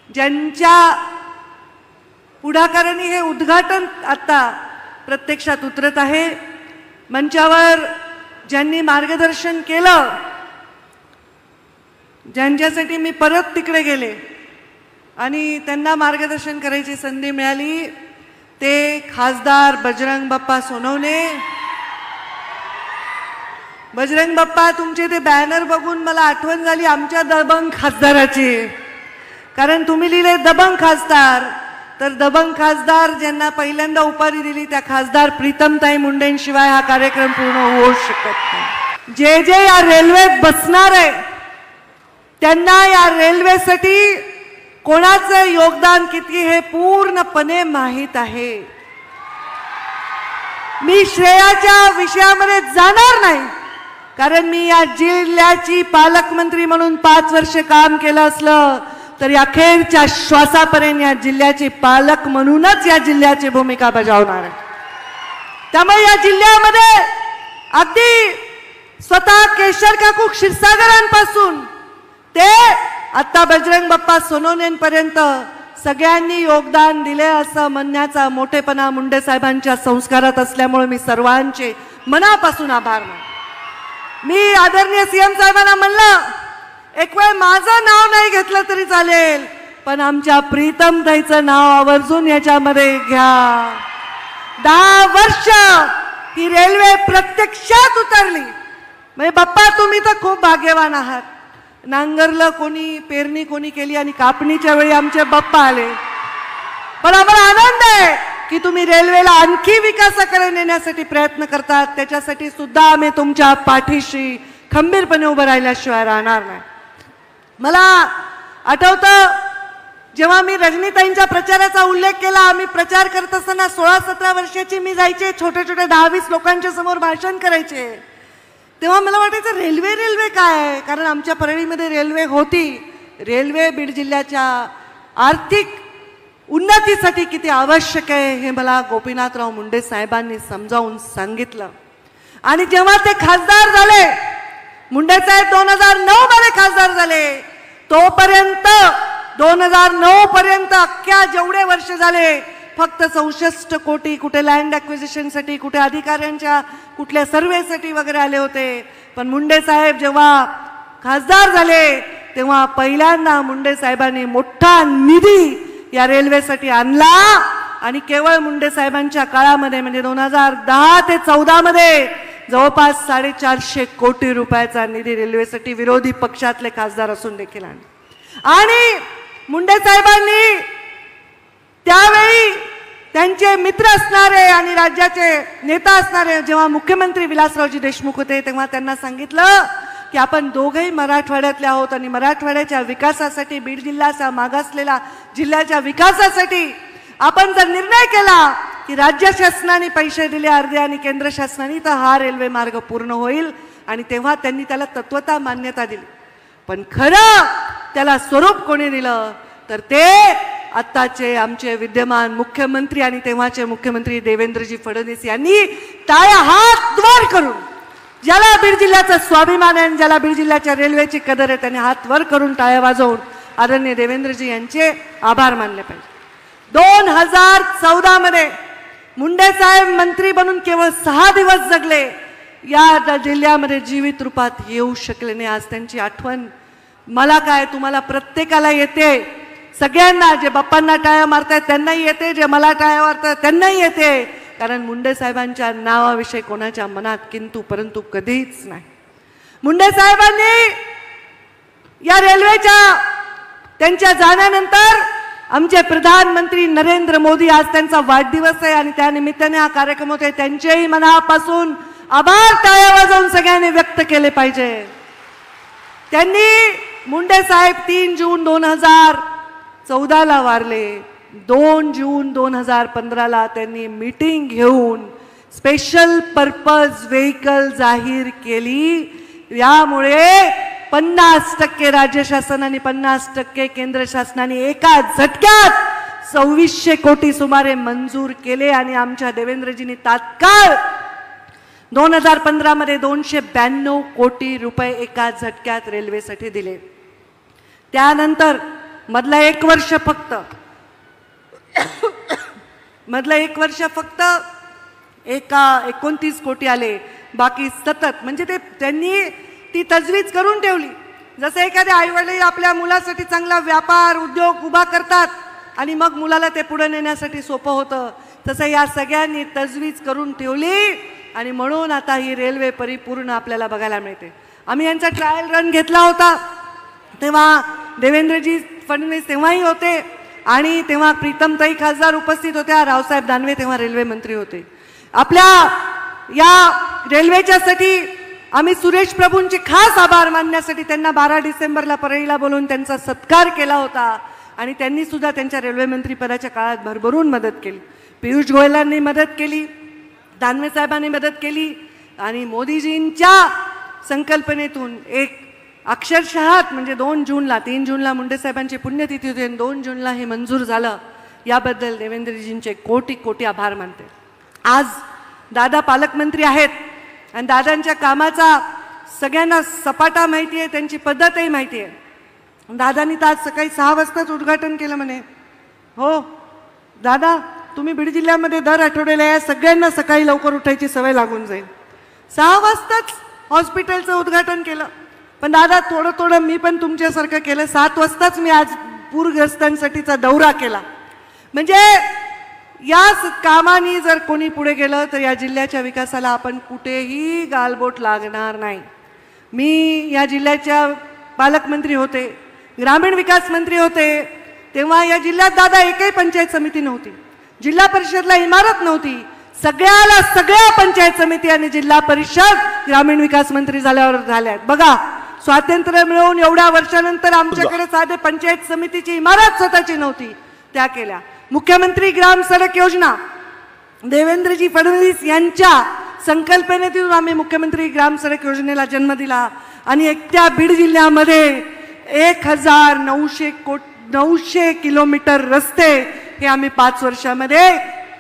ज्यांच्या पुढाकाराने हे उद्घाटन आता प्रत्यक्षात उतरत आहे, मंचावर ज्यांनी मार्गदर्शन केलं, ज्यांच्यासाठी मी परत तिकडे गेले आणि त्यांना मार्गदर्शन करायची संधी मिळाली, ते खासदार बजरंग बाप्पा सोनवणे. बजरंग बाप्पा, तुमचे ते बॅनर बघून मला आठवण झाली आमच्या दबंग खासदाराची. कारण तुम्ही लिहिले दबंग खासदार, तर दबंग खासदार ज्यांना पहिल्यांदा उपाधी दिली त्या खासदार प्रीतमताई मुंडेंशिवाय हा कार्यक्रम पूर्ण होऊ शकत नाही. जे जे या रेल्वेत बसणार आहे त्यांना या रेल्वेसाठी कोणाचं योगदान किती हे पूर्णपणे माहीत आहे. मी श्रेयाच्या विषयामध्ये जाणार नाही, कारण मी या जिल्ह्याची पालकमंत्री म्हणून 5 वर्ष काम केलं असलं तरी अखेरच्या श्वासापर्यंत या जिल्ह्याचे पालक म्हणूनच या जिल्ह्याची भूमिका बजावणार आहे. त्यामुळे या जिल्ह्यामध्ये अगदी स्वतः केशर काकू क्षीरसागरांपासून ते आता बजरंग बाप्पा सोनवणेंपर्यंत सगळ्यांनी योगदान दिले असं म्हणण्याचा मोठेपणा मुंडे साहेबांच्या संस्कारात असल्यामुळे मी सर्वांचे मनापासून आभार मानतो. मी आदरणीय सीएम साहेबांना म्हणलं, एक वेळ माझं नाव नाही घेतलं तरी चालेल, पण आमच्या प्रीतमताईचं नाव आवर्जून याच्यामध्ये घ्या. 10 वर्ष ही रेल्वे प्रत्यक्षात उतरली. म्हणजे बाप्पा तुम्ही तर खूप भाग्यवान आहात. नांगरलं कोणी, पेरणी कोणी केली आणि कापणीच्या वेळी आमचे बाप्पा आले. पण आम्हाला आनंद आहे की तुम्ही रेल्वेला आणखी विकासाकडे नेण्यासाठी प्रयत्न करतात. त्याच्यासाठी सुद्धा आम्ही तुमच्या पाठीशी खंबीरपणे उभं राहिल्याशिवाय राहणार नाही. मला आठवतं जेव्हा मी रजनीताईंच्या प्रचाराचा उल्लेख केला, आम्ही प्रचार करत असताना 16-17 वर्षाची मी जायचे, छोटे छोटे 10-20 लोकांच्या समोर भाषण करायचे. तेव्हा मला वाटायचं रेल्वे काय आहे, कारण आमच्या परळीमध्ये रेल्वे होती. रेल्वे बीड जिल्ह्याच्या आर्थिक उन्नतीसाठी किती आवश्यक आहे हे मला गोपीनाथराव मुंडे साहेबांनी समजावून सांगितलं. आणि जेव्हा ते खासदार झाले, मुंडे साहेब 2009 मध्ये खासदार झाले, तोपर्यंत 2009 पर्यंत अख्ख्या जेवढे वर्ष झाले फक्त 64 कोटी कुठे लँड ॲक्विजिशनसाठी, कुठे अधिकाऱ्यांच्या कुठल्या सर्वेसाठी वगैरे आले होते. पण मुंडे साहेब जेव्हा खासदार झाले तेव्हा पहिल्यांदा मुंडे साहेबांनी मोठा निधी या रेल्वेसाठी आणला. आणि केवळ मुंडे साहेबांच्या काळामध्ये म्हणजे 2010 ते 14 मध्ये जवळपास 450 कोटी रुपयाचा निधी रेल्वेसाठी विरोधी पक्षातले खासदार असून देखील आणला. आणि मुंडे साहेबांनी त्यावेळी त्यांचे मित्र असणारे आणि राज्याचे नेता असणारे जेव्हा मुख्यमंत्री विलासरावजी देशमुख होते तेव्हा त्यांना सांगितलं की आपण दोघेही मराठवाड्यातले आहोत आणि मराठवाड्याच्या विकासासाठी, बीड जिल्ह्याचा मागासलेला जिल्ह्याच्या विकासासाठी आपण जर निर्णय केला की राज्य शासनाने पैसे दिले अर्धे आणि केंद्र शासनाने, तर हा रेल्वे मार्ग पूर्ण होईल. आणि तेव्हा त्यांनी त्याला तत्वता मान्यता दिली. पण खरं त्याला स्वरूप कोणी दिलं तर ते आत्ताचे आमचे विद्यमान मुख्यमंत्री आणि तेव्हाचे मुख्यमंत्री देवेंद्रजी फडणवीस यांनी टाळ्या हात वर करून, ज्याला बीड जिल्ह्याचा स्वाभिमान आहे, ज्याला बीड जिल्ह्याच्या रेल्वेची कदर आहे, त्यांनी हात वर करून टाळ्या वाजवून आदरणीय देवेंद्रजी यांचे आभार मानले पाहिजे. 2014 मध्ये मुंडे साहेब मंत्री बनून केवळ 6 दिवस जगले. या जिल्ह्यामध्ये जीवित रूपात येऊ शकले नाही. आज त्यांची आठवण मला काय, तुम्हाला प्रत्येकाला येते. सगळ्यांना, जे बाप्पांना टाळ्या मारतायत त्यांनाही येते, जे मला टाळ्या मारतात त्यांनाही येते. कारण मुंडे साहेबांच्या नावाविषयी कोणाच्या मनात किंतु परंतु कधीच नाही. मुंडे साहेबांनी या रेल्वेच्या त्यांच्या जाण्यानंतर आमचे प्रधानमंत्री नरेंद्र मोदी, आज त्यांचा वाढदिवस आहे आणि त्या निमित्ताने हा कार्यक्रम होते, त्यांचेही मनापासून आभार टाळ्या वाजवून सगळ्यांनी व्यक्त केले पाहिजे. त्यांनी मुंडे साहेब 3 जून 2014 वारले. 2 जून 2015 त्यांनी मीटिंग घेऊन स्पेशल पर्पज व्हेकल जाहीर केली. यामुळे 50% राज्य शासन आणि 50% केंद्र शासनाने एका झटक्यात 2600 कोटी सुमारे मंजूर केले. आणि आमच्या देवेंद्रजींनी तात्काळ 2015 मध्ये 292 कोटी रुपये एका झटक्यात रेल्वेसाठी दिले. त्यानंतर मधला एक वर्ष फक्त 29 कोटी आले, बाकी सतत म्हणजे त्यांनी ती तजवीज करून ठेवली. जसं एखाद्या आईवडील आपल्या मुलासाठी चांगला व्यापार उद्योग उभा करतात आणि मग मुलाला ते पुढे नेण्यासाठी सोपं होतं, तसं या सगळ्यांनी तजवीज करून ठेवली आणि म्हणून आता ही रेल्वे परिपूर्ण आपल्याला बघायला मिळते. आम्ही यांचा ट्रायल रन घेतला होता, तेव्हा देवेंद्रजी फडणवीस तेव्हाही होते आणि तेव्हा प्रीतमताई खासदार उपस्थित होत्या, रावसाहेब दानवे तेव्हा रेल्वे मंत्री होते. आपल्या या रेल्वेच्यासाठी आम्ही सुरेश प्रभूंचे खास आभार मानण्यासाठी त्यांना 12 डिसेंबरला परळीला बोलवून त्यांचा सत्कार केला होता आणि त्यांनी सुद्धा त्यांच्या रेल्वे मंत्री पदाच्या काळात भरभरून मदत केली. पियुष गोयलांनी मदत केली, दानवे साहेबांनी मदत केली आणि मोदीजींच्या संकल्पनेतून एक अक्षरशः म्हणजे 2 जूनला 3 जूनला मुंडे साहेबांची पुण्यतिथी होती आणि 2 जूनला हे मंजूर झालं. याबद्दल देवेंद्रजींचे कोटी कोटी आभार मानते. आज दादा पालकमंत्री आहेत आणि दादांच्या कामाचा सगळ्यांना सपाटा माहिती आहे, त्यांची पद्धतही माहिती आहे. दादांनी तर आज सकाळी 6 वाजताच उद्घाटन केलं म्हणे. हो दादा, तुम्ही बीड जिल्ह्यामध्ये दर आठवड्याला या सगळ्यांना सकाळी लवकर उठायची सवय लागून जाईल. 6 वाजताच हॉस्पिटलचं उद्घाटन केलं. पण दादा थोडं मी पण तुमच्यासारखं केलं. 7 वाजताच मी आज पूरग्रस्तांसाठीचा दौरा केला. म्हणजे या कामाने जर कोणी पुढे गेलं तर या जिल्ह्याच्या विकासाला आपण कुठेही गालबोट लागणार नाही. मी या जिल्ह्याच्या पालकमंत्री होते, ग्रामीण विकास मंत्री होते, तेव्हा या जिल्ह्यात दादा एकही पंचायत समिती नव्हती, जिल्हा परिषदला इमारत नव्हती. सगळ्या पंचायत समिती आणि जिल्हा परिषद ग्रामीण विकास मंत्री झाल्यावर झाल्यात. बघा, स्वातंत्र्य मिळवून एवढ्या वर्षानंतर आमच्याकडे साधे पंचायत समितीची इमारत स्वतःची नव्हती, त्या केल्या. मुख्यमंत्री ग्राम सडक योजना देवेंद्रजी फडणवीस यांच्या संकल्पनेतून आम्ही मुख्यमंत्री ग्राम सडक योजनेला जन्म दिला आणि एकट्या बीड जिल्ह्यामध्ये 1900 किलोमीटर रस्ते हे आम्ही 5 वर्षामध्ये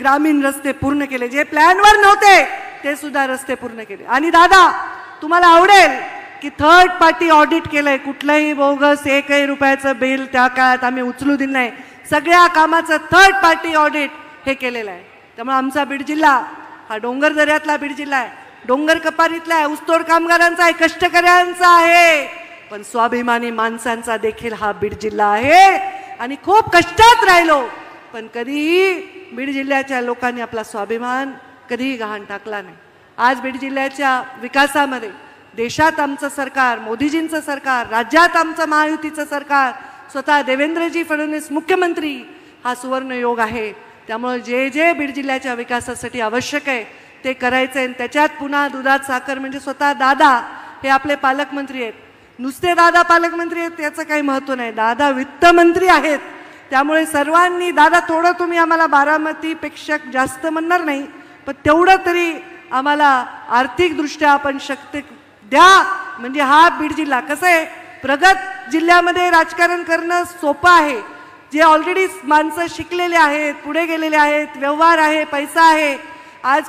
ग्रामीण रस्ते पूर्ण केले. जे प्लॅनवर नव्हते ते सुद्धा रस्ते पूर्ण केले. आणि दादा तुम्हाला आवडेल की थर्ड पार्टी ऑडिट केलंय, कुठलंही बोगस 1 रुपयाचं बिल त्या काळात आम्ही उचलू दिलं नाही. सगळ्या कामाचं थर्ड पार्टी ऑडिट हे केलेलं आहे. त्यामुळे आमचा बीड जिल्हा हा डोंगर दऱ्यातला बीड जिल्हा आहे, डोंगर कपारीतला आहे, ऊसतोड कामगारांचा आहे, कष्टकऱ्यांचा आहे, पण स्वाभिमानी माणसांचा देखील हा बीड जिल्हा आहे. आणि खूप कष्टात राहिलो पण कधीही बीड जिल्ह्याच्या लोकांनी आपला स्वाभिमान कधीही गहाण टाकला नाही. आज बीड जिल्ह्याच्या विकासामध्ये देशात आमचं सरकार, मोदीजींचं सरकार, राज्यात आमचं महायुतीचं सरकार, स्वतः देवेंद्रजी फडणवीस मुख्यमंत्री हा सुवर्ण योग आहे. त्यामुळे जे बीड जिल्ह्याच्या विकासासाठी आवश्यक आहे ते करायचं आहे. त्याच्यात पुन्हा दुधात साखर म्हणजे स्वतः दादा हे आपले पालकमंत्री आहेत. नुसते दादा पालकमंत्री आहेत त्याचं काही महत्त्व नाही, दादा वित्तमंत्री आहेत. त्यामुळे सर्वांनी दादा थोडं तुम्ही आम्हाला बारामतीपेक्षा जास्त म्हणणार नाही, पण तेवढं तरी आम्हाला आर्थिकदृष्ट्या आपण शक्ती द्या. म्हणजे हा बीड जिल्हा कसं आहे, प्रगत जिल्ह्यामध्ये राजकारण करणं सोपं आहे. जे ऑलरेडी माणसं शिकलेले आहेत, पुढे गेलेले आहेत, व्यवहार आहे, पैसा आहे, आज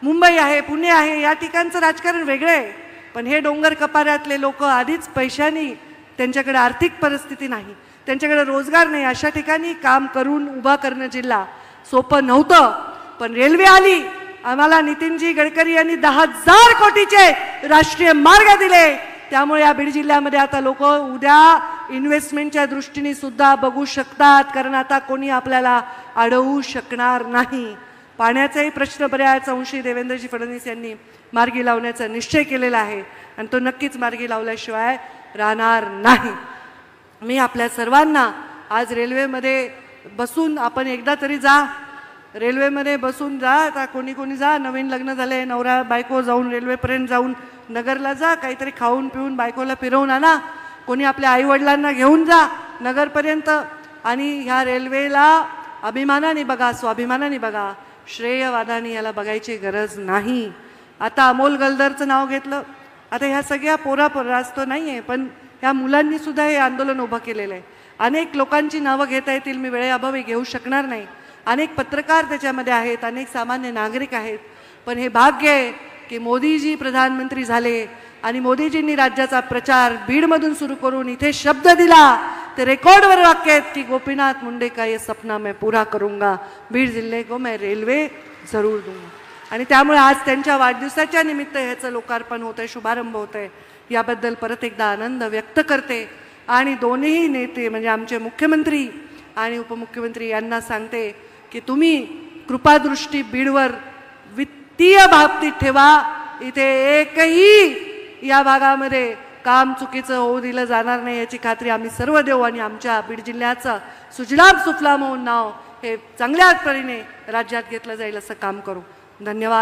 मुंबई आहे, पुणे आहे, या ठिकाणचं राजकारण वेगळं आहे. पण हे डोंगर कपाऱ्यातले लोक आधीच पैशानी, त्यांच्याकडे आर्थिक परिस्थिती नाही, त्यांच्याकडे रोजगार नाही, अशा ठिकाणी काम करून उभा करणं जिल्हा सोपं नव्हतं. पण रेल्वे आली, आम्हाला नितीनजी गडकरी यांनी 10,000 कोटीचे राष्ट्रीय मार्ग दिले. त्यामुळे या बीड जिल्ह्यामध्ये आता लोक उद्या इन्व्हेस्टमेंटच्या दृष्टीने सुद्धा बघू शकतात, कारण आता कोणी आपल्याला अडवू शकणार नाही. पाण्याचाही प्रश्न बऱ्याच अंशी देवेंद्रजी फडणवीस यांनी मार्गी लावण्याचा निश्चय केलेला आहे आणि तो नक्कीच मार्गी लावल्याशिवाय राहणार नाही. मी आपल्या सर्वांना आज रेल्वेमध्ये बसून, आपण एकदा तरी जा, रेल्वेमध्ये बसून जा. आता कोणी जा, नवीन लग्न झाले, नवरा बायको जाऊन रेल्वेपर्यंत जाऊन नगरला जा, काहीतरी खाऊन पिऊन बायकोला फिरवून आणा. कोणी आपल्या आईवडिलांना घेऊन जा नगरपर्यंत आणि ह्या रेल्वेला अभिमानाने बघा, स्वाभिमानाने बघा, श्रेयवादाने याला बघायची गरज नाही. आता अमोल गलदरचं नाव घेतलं, आता ह्या सगळ्या पोरापोरास तो नाही आहे, पण ह्या मुलांनी सुद्धा हे आंदोलन उभं केलेलं आहे. अनेक लोकांची नावं घेता येतील, मी वेळेअभावी घेऊ शकणार नाही. अनेक पत्रकार त्याच्यामध्ये आहेत, अनेक सामान्य नागरिक आहेत. पण हे भाग्य आहे की मोदीजी प्रधानमंत्री झाले आणि मोदीजींनी राज्याचा प्रचार बीडमधून सुरू करून इथे शब्द दिला, ते रेकॉर्डवर वाक्य आहेत की गोपीनाथ मुंडे का ये सपना मैं पूरा करूंगा, बीड जिल्हे को मैं रेल्वे जरूर दूंगा. आणि त्यामुळे आज त्यांच्या वाढदिवसाच्या निमित्त ह्याचं लोकार्पण होतंय, शुभारंभ होतंय. याबद्दल परत एकदा आनंद व्यक्त करते आणि दोन्ही नेते म्हणजे आमचे मुख्यमंत्री आणि उपमुख्यमंत्री यांना सांगते की तुम्ही कृपादृष्टी बीडवर वित्तीय बाबतीत ठेवा. इथे एकही या भागामध्ये काम चुकीचं होऊ दिलं जाणार नाही याची खात्री आम्ही सर्व देऊ आणि आमच्या बीड जिल्ह्याचं सुजलाम सुफलाम होऊन नाव हे चांगल्या परीने राज्यात घेतलं जाईल असं काम करू. धन्यवाद.